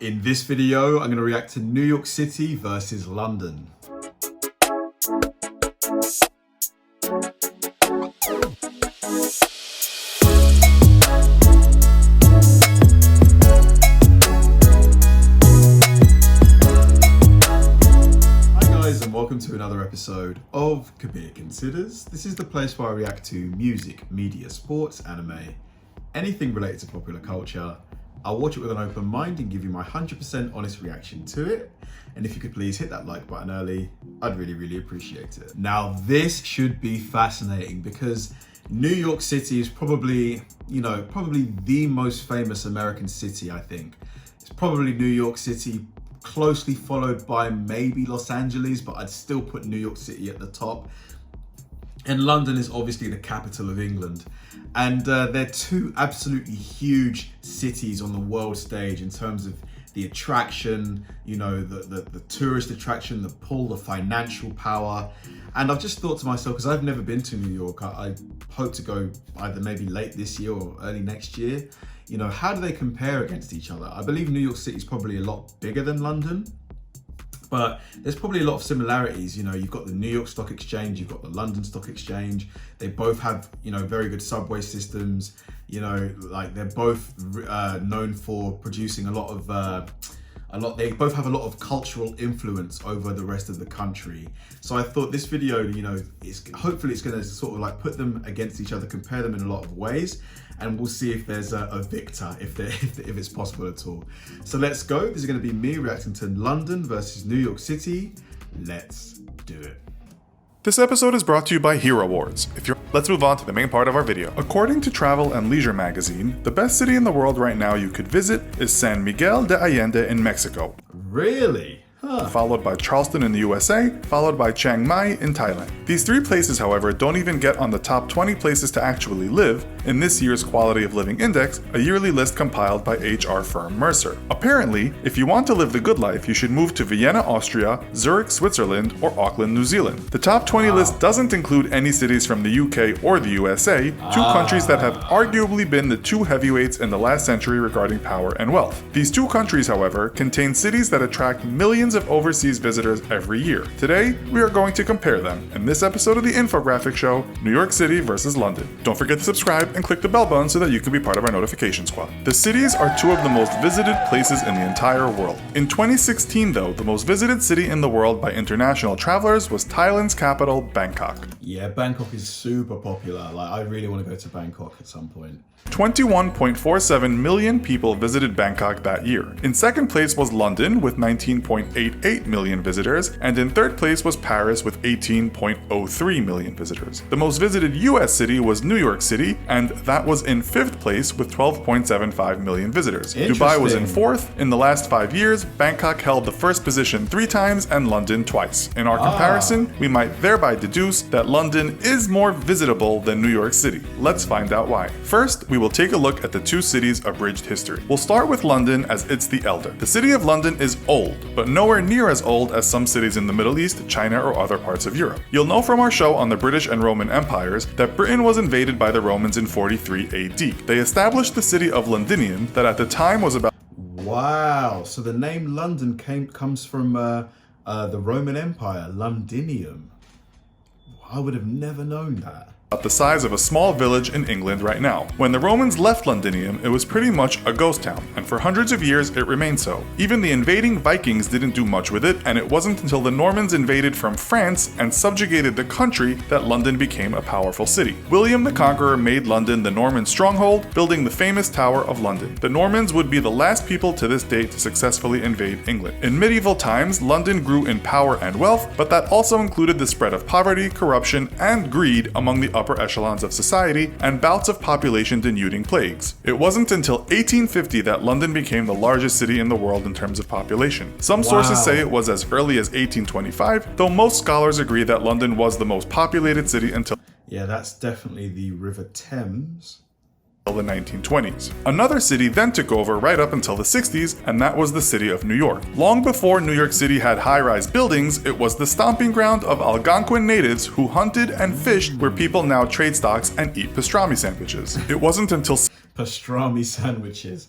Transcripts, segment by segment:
In this video, I'm going to react to New York City versus London. Welcome to another episode of Kabir Considers. This is the place where I react to music, media, sports, anime, anything related to popular culture. I'll watch it with an open mind and give you my 100% honest reaction to it. And if you could please hit that like button early, I'd really appreciate it. Now, this should be fascinating because New York City is probably the most famous American city, I think. It's probably New York City, closely followed by maybe Los Angeles, but I'd still put New York City at the top. And London is obviously the capital of England. And they're two absolutely huge cities on the world stage in terms of the attraction, the tourist attraction, the pull, the financial power. And I've just thought to myself, because I've never been to New York, I hope to go either maybe late this year or early next year. How do they compare against each other? I believe New York City is probably a lot bigger than London, but there's probably a lot of similarities. You've got the New York Stock Exchange, you've got the London Stock Exchange. They both have, very good subway systems. They're both known for producing they both have a lot of cultural influence over the rest of the country. So I thought this video, hopefully it's going to sort of put them against each other, compare them in a lot of ways, and we'll see if there's a victor, if it's possible at all. So let's go. This is going to be me reacting to London versus New York City. Let's do it. This episode is brought to you by Hero Wars. Let's move on to the main part of our video. According to Travel and Leisure magazine, the best city in the world right now you could visit is San Miguel de Allende in Mexico. Really? Huh. Followed by Charleston in the USA, followed by Chiang Mai in Thailand. These three places, however, don't even get on the top 20 places to actually live in this year's Quality of Living Index, a yearly list compiled by HR firm Mercer. Apparently, if you want to live the good life, you should move to Vienna, Austria, Zurich, Switzerland, or Auckland, New Zealand. The top 20 list doesn't include any cities from the UK or the USA, two countries that have arguably been the two heavyweights in the last century regarding power and wealth. These two countries, however, contain cities that attract millions of overseas visitors every year. Today, we are going to compare them in this episode of the infographic show, New York City versus London. Don't forget to subscribe and click the bell button so that you can be part of our notification squad. The cities are two of the most visited places in the entire world. In 2016, though, the most visited city in the world by international travelers was Thailand's capital, Bangkok. Yeah, Bangkok is super popular. I really want to go to Bangkok at some point. 21.47 million people visited Bangkok that year. In second place was London with 19.88 million visitors, and in third place was Paris with 18.03 million visitors. The most visited US city was New York City, and that was in fifth place with 12.75 million visitors. Dubai was in fourth. In the last 5 years, Bangkok held the first position 3 times and London twice. In our comparison, we might thereby deduce that London is more visitable than New York City. Let's find out why. First, we will take a look at the two cities' abridged history. We'll start with London as it's the elder. The city of London is old, but nowhere near as old as some cities in the Middle East, China, or other parts of Europe. You'll know from our show on the British and Roman empires that Britain was invaded by the Romans in 43 AD. They established the city of Londinium that at the time was about... Wow, so the name London comes from the Roman Empire, Londinium. I would have never known that. About the size of a small village in England right now. When the Romans left Londinium, it was pretty much a ghost town, and for hundreds of years it remained so. Even the invading Vikings didn't do much with it, and it wasn't until the Normans invaded from France and subjugated the country that London became a powerful city. William the Conqueror made London the Norman stronghold, building the famous Tower of London. The Normans would be the last people to this day to successfully invade England. In medieval times, London grew in power and wealth, but that also included the spread of poverty, corruption, and greed among the upper echelons of society and bouts of population-denuding plagues. It wasn't until 1850 that London became the largest city in the world in terms of population. Some sources say it was as early as 1825, though most scholars agree that London was the most populated city until... Yeah, that's definitely the River Thames. The 1920s. Another city then took over right up until the 60s, and that was the city of New York. Long before New York City had high-rise buildings, it was the stomping ground of Algonquin natives who hunted and fished where people now trade stocks and eat pastrami sandwiches. It wasn't until... Pastrami sandwiches.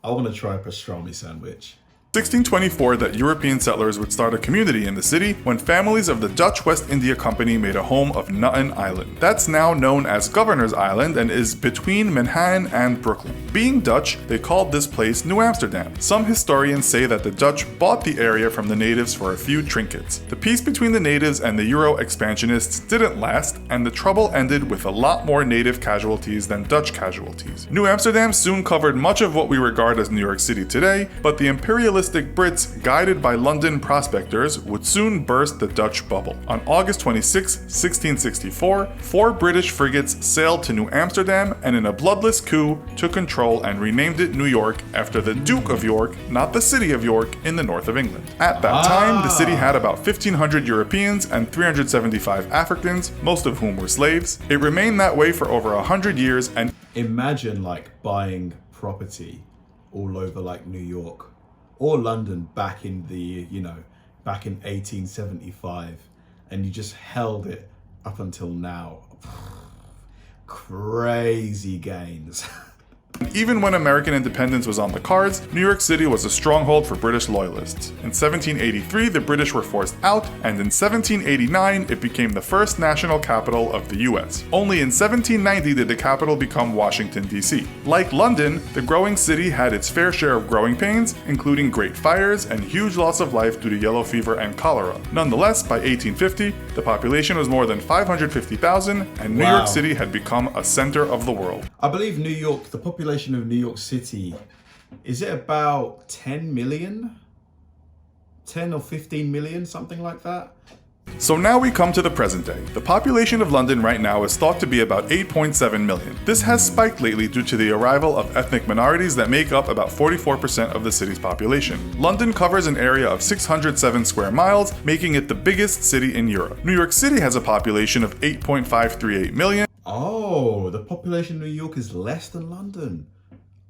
I want to try a pastrami sandwich. 1624 that European settlers would start a community in the city when families of the Dutch West India Company made a home of Nutten Island. That's now known as Governor's Island and is between Manhattan and Brooklyn. Being Dutch, they called this place New Amsterdam. Some historians say that the Dutch bought the area from the natives for a few trinkets. The peace between the natives and the Euro expansionists didn't last, and the trouble ended with a lot more native casualties than Dutch casualties. New Amsterdam soon covered much of what we regard as New York City today, but the imperialistic Brits, guided by London prospectors, would soon burst the Dutch bubble. On August 26, 1664, 4 British frigates sailed to New Amsterdam and in a bloodless coup took control and renamed it New York after the Duke of York, not the city of York, in the north of England. At that time, the city had about 1,500 Europeans and 375 Africans, most of whom were slaves. It remained that way for over 100 years, and imagine like buying property all over like New York or London back in 1875, and you just held it up until now. Crazy gains. Even when American independence was on the cards, New York City was a stronghold for British loyalists. In 1783, the British were forced out, and in 1789, it became the first national capital of the US. Only in 1790 did the capital become Washington, D.C. Like London, the growing city had its fair share of growing pains, including great fires and huge loss of life due to yellow fever and cholera. Nonetheless, by 1850, the population was more than 550,000, and New York City had become a center of the world. I believe New York, the population of New York City, is it about 10 million? 10 or 15 million, something like that? So now we come to the present day. The population of London right now is thought to be about 8.7 million. This has spiked lately due to the arrival of ethnic minorities that make up about 44% of the city's population. London covers an area of 607 square miles, making it the biggest city in Europe. New York City has a population of 8.538 million. Oh, the population of New York is less than London.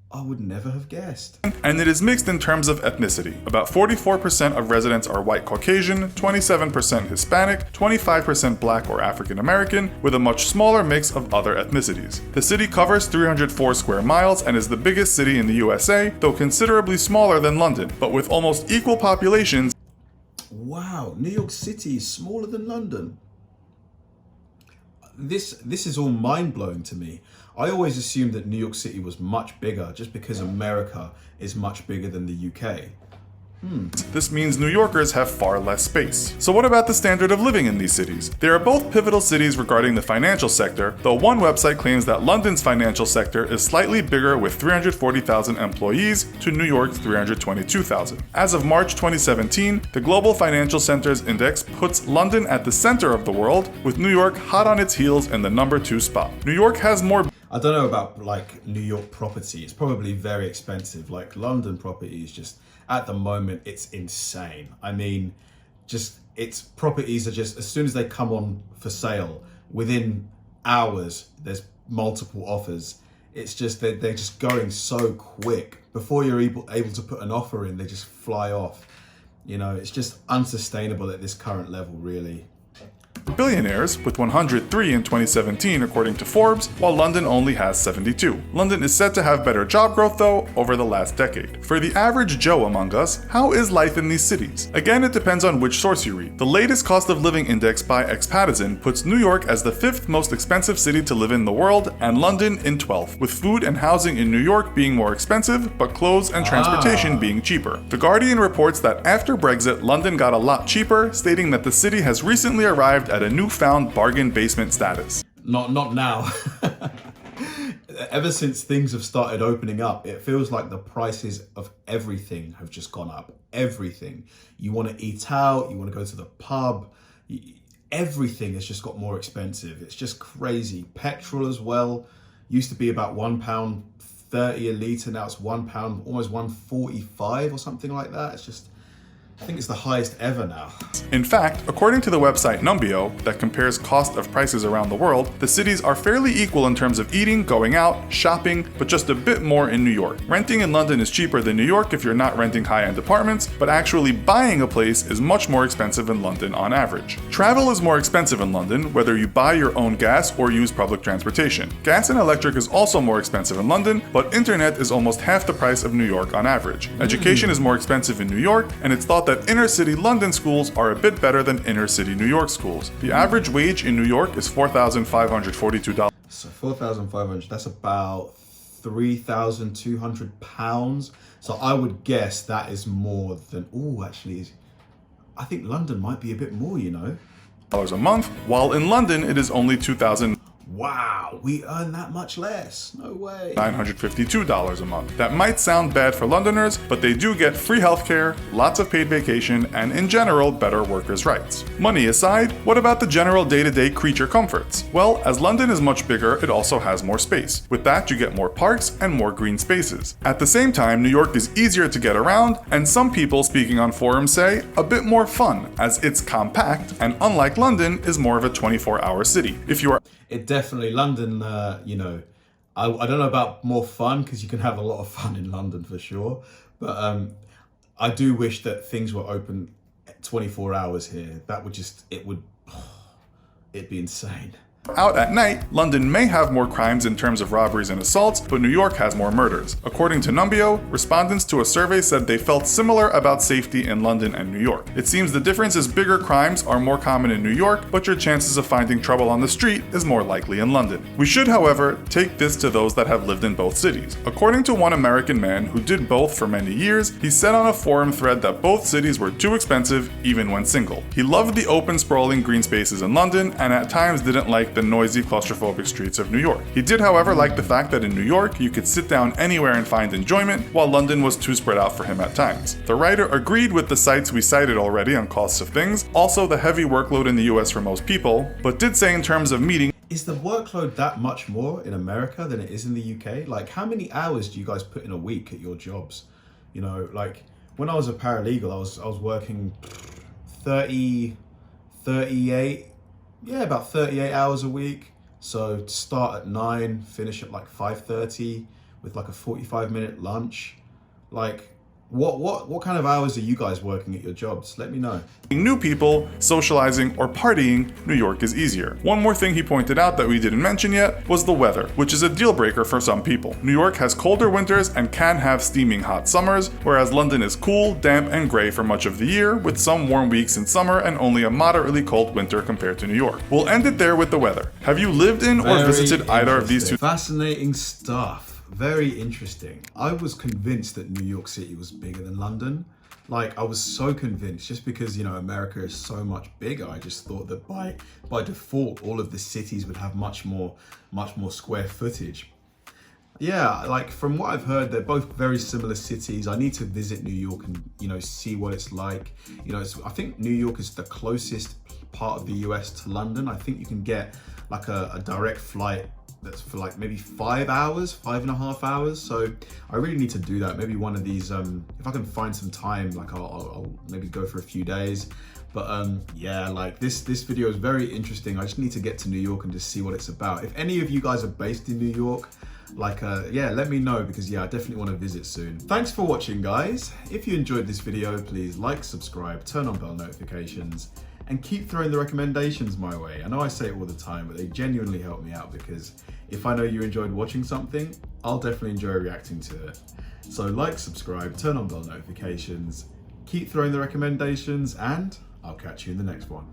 I would never have guessed. And it is mixed in terms of ethnicity. About 44% of residents are white Caucasian, 27% Hispanic, 25% Black or African American, with a much smaller mix of other ethnicities. The city covers 304 square miles and is the biggest city in the USA, though considerably smaller than London, but with almost equal populations. Wow, New York City is smaller than London. This is all mind-blowing to me. I always assumed that New York City was much bigger just because America is much bigger than the UK. This means New Yorkers have far less space. So what about the standard of living in these cities? They are both pivotal cities regarding the financial sector, though one website claims that London's financial sector is slightly bigger with 340,000 employees to New York's 322,000. As of March 2017, the Global Financial Centers Index puts London at the center of the world, with New York hot on its heels in the number 2 spot. New York has more. I don't know about like New York property. It's probably very expensive. Like London property is just, at the moment, it's insane. I mean, just its properties are just, as soon as they come on for sale, within hours, there's multiple offers. It's just, they're just going so quick. Before you're able to put an offer in, they just fly off. You know, it's just unsustainable at this current level, really. Billionaires, with 103 in 2017 according to Forbes, while London only has 72. London is said to have better job growth though over the last decade. For the average Joe among us, how is life in these cities? Again, it depends on which source you read. The latest cost of living index by Expatizen puts New York as the 5th most expensive city to live in the world and London in 12th, with food and housing in New York being more expensive, but clothes and transportation being cheaper. The Guardian reports that after Brexit, London got a lot cheaper, stating that the city has recently arrived at a newfound bargain basement status. Not now. Ever since things have started opening up, it feels like the prices of everything have just gone up. Everything. You want to eat out, you want to go to the pub, everything has just got more expensive. It's just crazy. Petrol as well used to be about £1.30 a litre, now it's £1, almost £1.45 or something like that. It's just, I think it's the highest ever now. In fact, according to the website Numbeo, that compares cost of prices around the world, the cities are fairly equal in terms of eating, going out, shopping, but just a bit more in New York. Renting in London is cheaper than New York if you're not renting high-end apartments, but actually buying a place is much more expensive in London on average. Travel is more expensive in London, whether you buy your own gas or use public transportation. Gas and electric is also more expensive in London, but internet is almost half the price of New York on average. Education is more expensive in New York, and it's thought that inner-city London schools are a bit better than inner-city New York schools. The average wage in New York is $4,542. So 4,500, that's about £3,200. So I would guess that is more than, actually, I think London might be a bit more, you know. A month, while in London it is only $2,000. Wow, we earn that much less. No way. $952 a month. That might sound bad for Londoners, but they do get free healthcare, lots of paid vacation, and in general, better workers' rights. Money aside, what about the general day-to-day creature comforts? Well, as London is much bigger, it also has more space. With that, you get more parks and more green spaces. At the same time, New York is easier to get around, and some people speaking on forums say a bit more fun, as it's compact, and unlike London, is more of a 24-hour city. If you are London, you know, I don't know about more fun, because you can have a lot of fun in London for sure. But I do wish that things were open 24 hours here. That would it'd be insane. Out at night, London may have more crimes in terms of robberies and assaults, but New York has more murders. According to Numbeo, respondents to a survey said they felt similar about safety in London and New York. It seems the difference is bigger crimes are more common in New York, but your chances of finding trouble on the street is more likely in London. We should, however, take this to those that have lived in both cities. According to one American man who did both for many years, he said on a forum thread that both cities were too expensive even when single. He loved the open, sprawling green spaces in London and at times didn't like the noisy, claustrophobic streets of New York. He did, however, like the fact that in New York you could sit down anywhere and find enjoyment, while London was too spread out for him at times. The writer agreed with the sites we cited already on costs of things, also the heavy workload in the US for most people, but did say in terms of meeting, is the workload that much more in America than it is in the UK? Like, how many hours do you guys put in a week at your jobs? You know, like when I was a paralegal, I was working about 38 hours a week. So start at 9, finish at like 5:30 with like a 45-minute lunch. Like, what kind of hours are you guys working at your jobs? Let me know. New people, socializing, or partying, New York is easier. One more thing he pointed out that we didn't mention yet was the weather, which is a deal breaker for some people. New York has colder winters and can have steaming hot summers, whereas London is cool, damp, and gray for much of the year, with some warm weeks in summer and only a moderately cold winter compared to New York. We'll end it there with the weather. Have you lived in or visited either of these two? Fascinating stuff. Very interesting. I was convinced that New York City was bigger than London. Like, I was so convinced, just because, you know, America is so much bigger. I just thought that by default, all of the cities would have much more square footage. Yeah, like from what I've heard, they're both very similar cities. I need to visit New York and, you know, see what it's like. You know, I think New York is the closest part of the US to London. I think you can get like a direct flight that's for like maybe 5 hours, 5.5 hours. So I really need to do that. Maybe one of these, if I can find some time, like I'll maybe go for a few days. But yeah, like this video is very interesting. I just need to get to New York and just see what it's about. If any of you guys are based in New York, like yeah, let me know, because yeah, I definitely want to visit soon. Thanks for watching, guys. If you enjoyed this video, please like, subscribe, turn on bell notifications, and keep throwing the recommendations my way. I know I say it all the time, but they genuinely help me out, because if I know you enjoyed watching something, I'll definitely enjoy reacting to it. So like, subscribe, turn on bell notifications, keep throwing the recommendations, and I'll catch you in the next one.